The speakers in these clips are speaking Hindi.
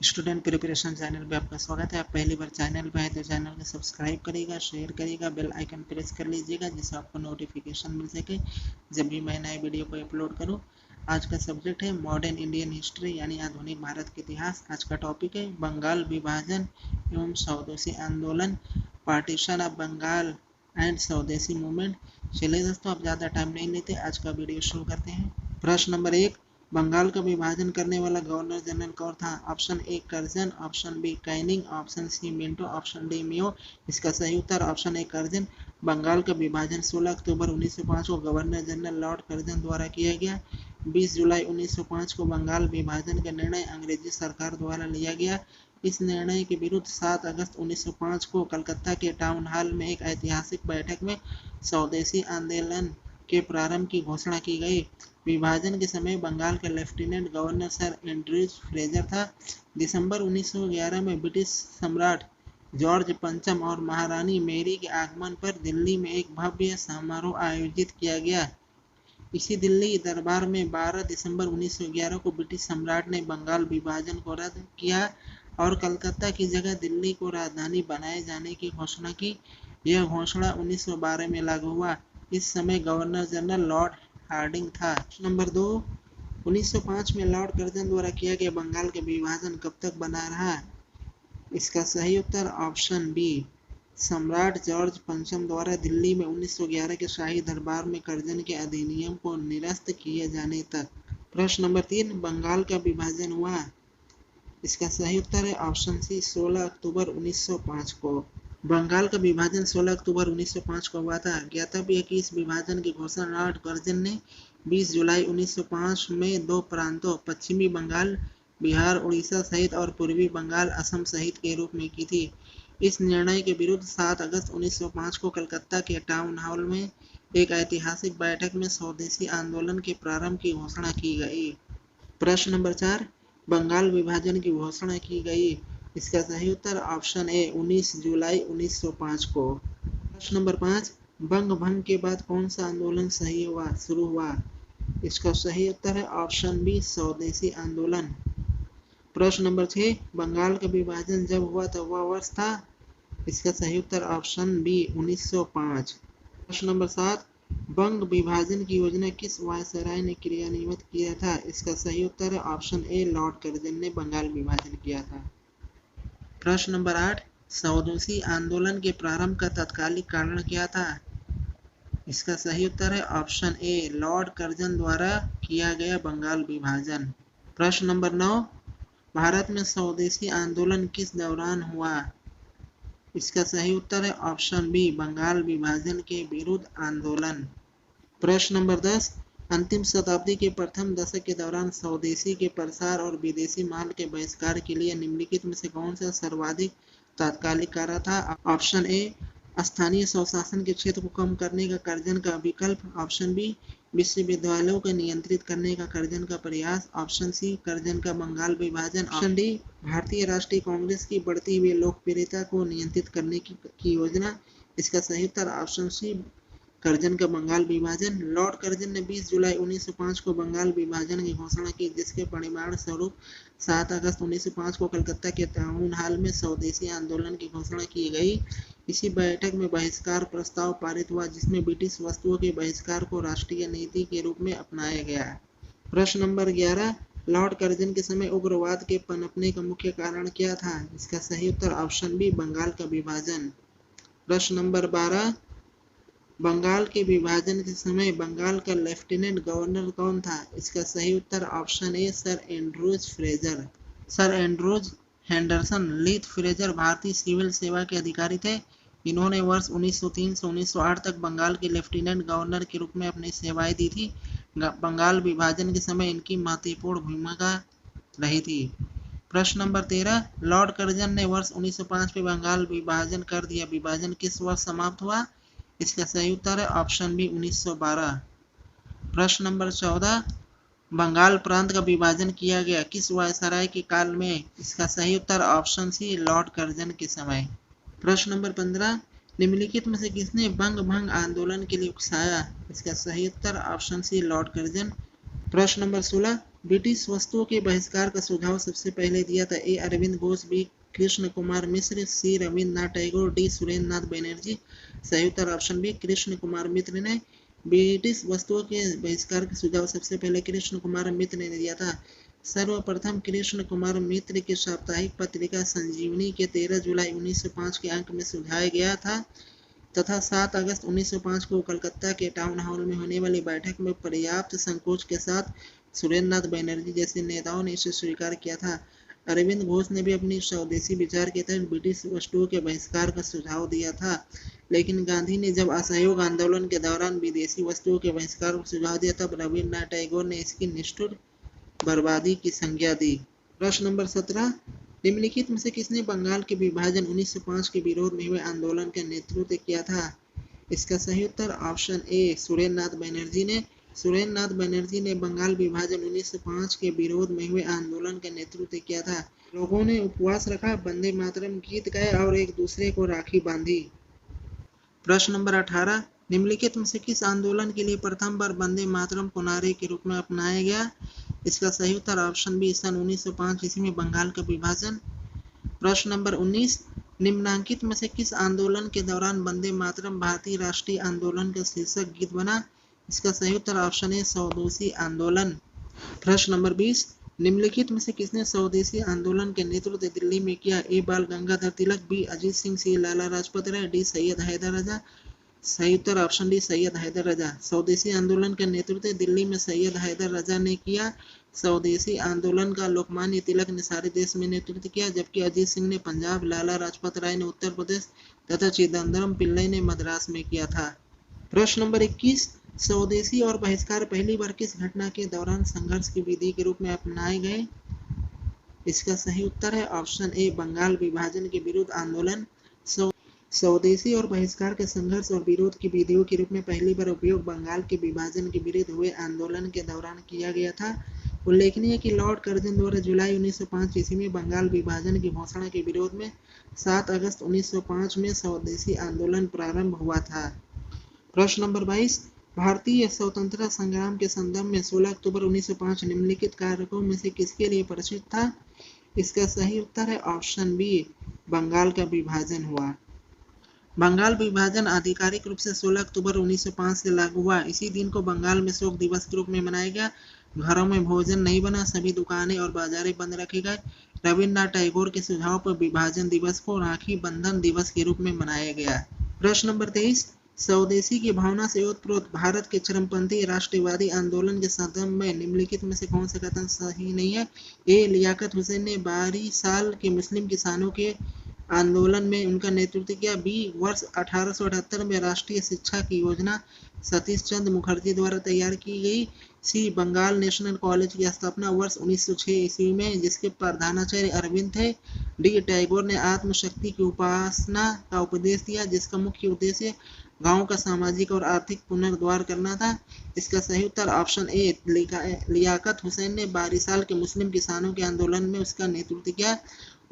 स्टूडेंट प्रिपरेशन चैनल पे आपका स्वागत है। आप पहली बार चैनल पे आए तो चैनल को सब्सक्राइब करिएगा, शेयर करिएगा, बेल आइकन प्रेस कर लीजिएगा जिससे आपको नोटिफिकेशन मिल सके जब भी मैं नए वीडियो को अपलोड करूं। आज का सब्जेक्ट है मॉडर्न इंडियन हिस्ट्री यानी आधुनिक भारत के इतिहास। आज का टॉपिक है बंगाल विभाजन एवं स्वदेशी आंदोलन, पार्टीशन ऑफ बंगाल एंड स्वदेशी मूवमेंट। चलिए दोस्तों, आप ज़्यादा टाइम नहीं लेते, आज का वीडियो शुरू करते हैं। प्रश्न नंबर 1, बंगाल का विभाजन करने वाला गवर्नर जनरल कौन था? Option A Curzon, option B Canning, option C Minto, option D Mayo. इसका सही उत्तर ऑप्शन ए कर्जन। बंगाल का विभाजन 16 अक्टूबर 1905 को गवर्नर जनरल लॉर्ड कर्जन द्वारा किया गया। 20 जुलाई 1905 को बंगाल विभाजन का निर्णय अंग्रेजी सरकार द्वारा लिया गया। इस निर्णय के विरुद्ध 7 अगस्त 1905 को कलकत्ता के टाउन हॉल में एक ऐतिहासिक बैठक में स्वदेशी आंदोलन के प्रारंभ की घोषणा की गई। विभाजन के समय बंगाल का lieutenant governor sir Andrews Fraser था। दिसंबर 1911 में ब्रिटिश सम्राट जॉर्ज पंचम और महारानी मैरी के आगमन पर दिल्ली में एक भव्य समारोह आयोजित किया गया। इसी दिल्ली दरबार में 12 दिसंबर 1911 को ब्रिटिश सम्राट ने बंगाल विभाजन को रद्द किया और कलकत्ता की जगह दिल्ली को राजधानी बनाए जाने की घोषणा की। यह घोषणा 1912 में लागू हुआ। इस समय गवर्नर जनरल लॉर्ड हार्डिंग था। नंबर 2, 1905 में लॉर्ड कर्जन द्वारा किया गया बंगाल का विभाजन कब तक बना रहा? इसका सही उत्तर ऑप्शन बी, सम्राट जॉर्ज पंचम द्वारा दिल्ली में 1911 के शाही दरबार में कर्जन के अधिनियम को निरस्त किए जाने तक। प्रश्न नंबर 3, बंगाल का विभाजन हुआ? इसका सही उत्तर है ऑप्शन सी, 16 अक्टूबर 1905 को। बंगाल का विभाजन 16 अक्टूबर 1905 को हुआ था। ज्ञातव्य है कि इस विभाजन की घोषणा लॉर्ड कर्जन ने 20 जुलाई 1905 में दो प्रांतों पश्चिमी बंगाल, बिहार, उड़ीसा सहित और पूर्वी बंगाल, असम सहित के रूप में की थी। इस निर्णय के विरुद्ध 7 अगस्त 1905 को कलकत्ता के टाउन हॉल में एक ऐतिहासिक बैठक में स्वदेशी आंदोलन के प्रारंभ की घोषणा की गई। प्रश्न नंबर 4, बंगाल विभाजन की घोषणा की गई। इसका सही उत्तर ऑप्शन ए, 19 जुलाई 1905 को। प्रश्न नंबर 5, बंग भंग के बाद कौन सा आंदोलन शुरू हुआ? इसका सही उत्तर है ऑप्शन बी, स्वदेशी आंदोलन। प्रश्न नंबर 6, बंगाल का विभाजन जब हुआ तो वह वर्ष था? इसका सही उत्तर ऑप्शन बी, 1905। प्रश्न नंबर 7, बंग विभाजन की योजना किस वायसराय ने क्रियान्वित किया था? इसका सही उत्तर है ऑप्शन ए, लॉर्ड कर्जन ने बंगाल विभाजन किया था। प्रश्न नंबर 8, स्वदेशी आंदोलन के प्रारंभ का तात्कालिक कारण क्या था? इसका सही उत्तर है ऑप्शन ए, लॉर्ड कर्जन द्वारा किया गया बंगाल विभाजन। प्रश्न नंबर 9, भारत में स्वदेशी आंदोलन किस दौरान हुआ? इसका सही उत्तर है ऑप्शन बी, बंगाल विभाजन के विरुद्ध आंदोलन। प्रश्न नंबर 10, अंतिम शताब्दी के प्रथम दशक के दौरान स्वदेशी के प्रसार और विदेशी माल के बहिष्कार के लिए निम्नलिखित में से कौन सा सर्वाधिक तात्कालिक कार्य था? ऑप्शन ए, स्थानीय स्वशासन के क्षेत्र को कम करने का कर्जन का विकल्प। ऑप्शन बी, विश्वविद्यालयों को नियंत्रित करने का कर्जन का प्रयास। ऑप्शन सी, कर्जन का बंगाल विभाजन। ऑप्शन डी, भारतीय राष्ट्रीय कांग्रेस की बढ़ती हुई लोकप्रियता को नियंत्रित करने की योजना। इसका सही उत्तर ऑप्शन सी, कर्जन का बंगाल विभाजन। लॉर्ड कर्जन ने 20 जुलाई 1905 को बंगाल विभाजन की घोषणा की, जिसके परिणाम स्वरूप 7 अगस्त 1905 को कलकत्ता के टाउन हॉल में स्वदेशी आंदोलन की घोषणा की गई। इसी बैठक में बहिष्कार प्रस्ताव पारित हुआ, जिसमें ब्रिटिश वस्तुओं के बहिष्कार को राष्ट्रीय नीति के रूप में अपनाया गया। प्रश्न नंबर 11, लॉर्ड कर्जन के समय उग्रवाद के पनपने का मुख्य कारण क्या था? इसका सही उत्तर ऑप्शन बी, बंगाल का विभाजन। प्रश्न नंबर 12, बंगाल के विभाजन के समय बंगाल का लेफ्टिनेंट गवर्नर कौन था? इसका सही उत्तर option A, sir Andrews Fraser. Sir Andrews Henderson Leith Fraser भारतीय सिविल सेवा के अधिकारी थे। इन्होंने वर्ष 1903 से 1908 तक बंगाल के लेफ्टिनेंट गवर्नर के रूप में अपनी सेवाएं दी थी। बंगाल विभाजन के समय इनकी महत्वपूर्ण भूमिका रही थी। प्रश्न नंबर 13, लॉर्ड कर्जन ने वर्ष 1905 में बंगाल विभाजन कर दिया। विभाजन किस वर्ष समाप्त हुआ? इसका सही उत्तर है ऑप्शन बी, 1912। प्रश्न नंबर 14, बंगाल प्रांत का विभाजन किया गया किस वायसराय के काल में? इसका सही उत्तर ऑप्शन सी, लॉर्ड कर्जन के समय। प्रश्न नंबर 15, निम्नलिखित में से किसने बंग भंग आंदोलन के लिए उकसाया? इसका सही उत्तर ऑप्शन सी, लॉर्ड कर्जन। प्रश्न नंबर 16, ब्रिटिश वस्तुओं के बहिष्कार का सुझाव सबसे पहले दिया था? ए अरविंद घोष, बी कृष्ण कुमार मिश्र, सी रविन्द्रनाथ टैगोर, डी सुरेंद्र नाथ बनर्जी। सही उत्तर ऑप्शन बी कृष्ण कुमार मित्र ने ब्रिटिश वस्तुओं के बहिष्कार का सुझाव सबसे पहले कृष्ण कुमार मित्र ने दिया था। सर्वप्रथम कृष्ण कुमार मित्र की साप्ताहिक पत्रिका संजीवनी के 13 जुलाई 1905 के अंक में सुझाया गया था तथा 7 अगस्त 1905 को कलकत्ता के टाउन हॉल में होने वाली बैठक में पर्याप्त संकोच के साथ सुरेंद्र नाथ बनर्जी जैसे नेताओं ने इसे स्वीकार किया था। अरविंद घोष ने भी अपनी स्वदेशी विचार के तहत ब्रिटिश वस्तुओं के बहिष्कार का सुझाव दिया था, लेकिन गांधी ने जब असहयोग आंदोलन के दौरान विदेशी वस्तुओं के बहिष्कार का सुझाव दिया तब रविन्द्रनाथ टैगोर ने इसकी निष्ठुर बर्बादी की संज्ञा दी। प्रश्न नंबर 17, निम्नलिखित में से किसने बंगाल के विभाजन 1905 के विरोध में हुए आंदोलन का नेतृत्व किया था? इसका सही उत्तर ऑप्शन ए सुरेंद्र नाथ बनर्जी ने। सुरेंद्र नाथ बनर्जी ने बंगाल विभाजन 1905 के विरोध में हुए आंदोलन का नेतृत्व किया था। लोगों ने उपवास रखा, वंदे मातरम गीत गाए और एक दूसरे को राखी बांधी। प्रश्न नंबर 18, निम्नलिखित में से किस आंदोलन के लिए प्रथम बार वंदे मातरम को नारे के रूप में अपनाया गया? इसका सही उत्तर ऑप्शन बी सन 1905 ईस्वी में बंगाल का विभाजन। प्रश्न नंबर 19, निम्नांकित में से किस आंदोलन के दौरान वंदे मातरम भारतीय राष्ट्रीय आंदोलन का शीर्षक गीत बना? इसका सही उत्तर ऑप्शन है स्वदेशी आंदोलन। प्रश्न नंबर 20, निम्नलिखित में से किसने स्वदेशी आंदोलन के नेतृत्व दिल्ली में किया? ए बाल गंगाधर तिलक, बी अजीत सिंह, सी लाला लाजपत राय, डी सैयद हैदर रजा। सही उत्तर ऑप्शन डी सैयद हैदर रजा। स्वदेशी आंदोलन का नेतृत्व दिल्ली में सैयद हैदर रजा ने किया। स्वदेशी आंदोलन का लोकमान्य तिलक ने सारे देश में नेतृत्व किया, जबकि अजीत सिंह ने पंजाब, लाला लाजपत राय ने उत्तर प्रदेश तथा चिदम्बरम पिल्लई ने मद्रास में किया था। प्रश्न नंबर 21, स्वदेशी और बहिष्कार पहली बार किस घटना के दौरान संघर्ष की विधि के रूप में अपनाए गए? इसका सही उत्तर है ऑप्शन ए बंगाल विभाजन के विरुद्ध आंदोलन। स्वदेशी और बहिष्कार के संघर्ष और विरोध की विधियों के रूप में पहली बार उपयोग बंगाल के विभाजन के विरुद्ध हुए आंदोलन के दौरान किया गया था। उल्लेखनीय है कि लॉर्ड कर्जन द्वारा जुलाई 1905 ईस्वी में बंगाल विभाजन की घोषणा के विरोध में 7 अगस्त 1905 में स्वदेशी आंदोलन प्रारंभ हुआ था। प्रश्न नंबर 22, भारतीय स्वतंत्रता संग्राम के संदर्भ में 16 अक्टूबर 1905 निम्नलिखित कारकों में से किसके लिए प्रसिद्ध था? इसका सही उत्तर है ऑप्शन बी बंगाल का विभाजन हुआ। बंगाल विभाजन आधिकारिक रूप से 16 अक्टूबर 1905 से लागू हुआ। इसी दिन को बंगाल में शोक दिवस के रूप में मनाया गया। घरों में भोजन नहीं बना, सभी दुकानें और बाजारें बंद रखे गए। रविन्द्रनाथ टैगोर के सुझाव पर विभाजन दिवस को राखी बंधन दिवस के रूप में मनाया गया। प्रश्न नंबर 23, स्वदेशी की भावना से ओतप्रोत भारत के चरमपंथी राष्ट्रवादी आंदोलन के संदर्भ में निम्नलिखित में से कौन सा कथन सही नहीं है? ए लियाकत हुसैन ने 12 साल के मुस्लिम किसानों के आंदोलन में उनका नेतृत्व किया। बी वर्ष 1878 में राष्ट्रीय शिक्षा की योजना सतीश चंद्र मुखर्जी द्वारा तैयार की गई। सी बंगाल नेशनल कॉलेज की स्थापना वर्ष 1906 ईस्वी में जिसके प्रधानाचार्य अरविंद थे। डी टैगोर ने आत्मशक्ति की उपासना का उपदेश दिया जिसका मुख्य उद्देश्य गांव का सामाजिक और आर्थिक पुनर्द्वार करना था। इसका सही उत्तर ऑप्शन ए लियाकत हुसैन ने 12 साल के मुस्लिम किसानों के आंदोलन में उसका नेतृत्व किया।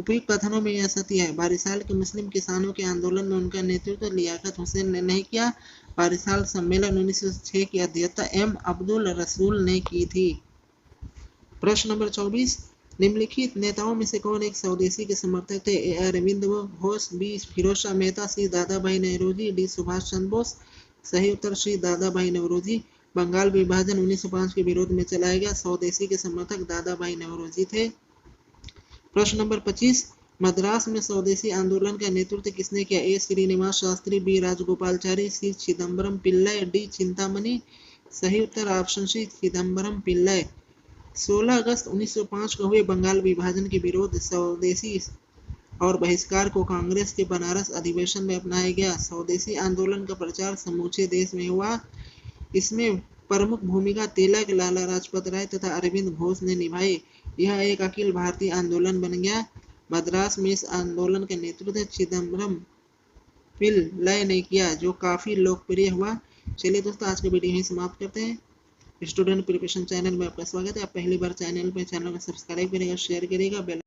उपयुक्त कथनों में यह सत्य है, 12 साल के मुस्लिम किसानों के आंदोलन में उनका नेतृत्व लियाकत हुसैन ने नहीं किया। 12 साल सम्मेलन 1906 की अध्यक्षता एम अब्दुल रसूल ने की थी। प्रश्न नंबर 24, निम्नलिखित नेताओं में से कौन एक स्वदेशी के समर्थक थे? ए अरविंद घोष, बी फिरोज शाह मेहता, सी दादा भाई नौरोजी, डी सुभाष चंद्र बोस। सही उत्तर सी दादा भाई नौरोजी। बंगाल विभाजन 1905 के विरोध में चलाया गया स्वदेशी के समर्थक दादा भाई नौरोजी थे। प्रश्न नंबर 25, मद्रास में स्वदेशी आंदोलन का नेतृत्व किसने किया? ए श्रीनिवास शास्त्री, बी राजगोपालचारी, सी चिदम्बरम पिल्लई, डी चिंतामणि। सही उत्तर ऑप्शन सी चिदम्बरम पिल्लई। 16 अगस्त 1905 को हुए बंगाल विभाजन के विरोध स्वदेशी और बहिष्कार को कांग्रेस के बनारस अधिवेशन में अपनाया गया। स्वदेशी आंदोलन का प्रचार समूचे देश में हुआ। इसमें प्रमुख भूमिका तिलक, लाला लाजपत राय तथा अरविंद घोष ने निभाई। यह एक अखिल भारतीय आंदोलन बन गया। मद्रास में इस आंदोलन का नेतृत्व चिदम्बरम पिल्लई ने किया जो काफी लोकप्रिय हुआ। चलिए दोस्तों, आज का वीडियो यहीं समाप्त करते हैं। स्टूडेंट प्रिपरेशन चैनल में आपका स्वागत है। आप पहली बार चैनल को सब्सक्राइब करेगा, शेयर करेगा, बेल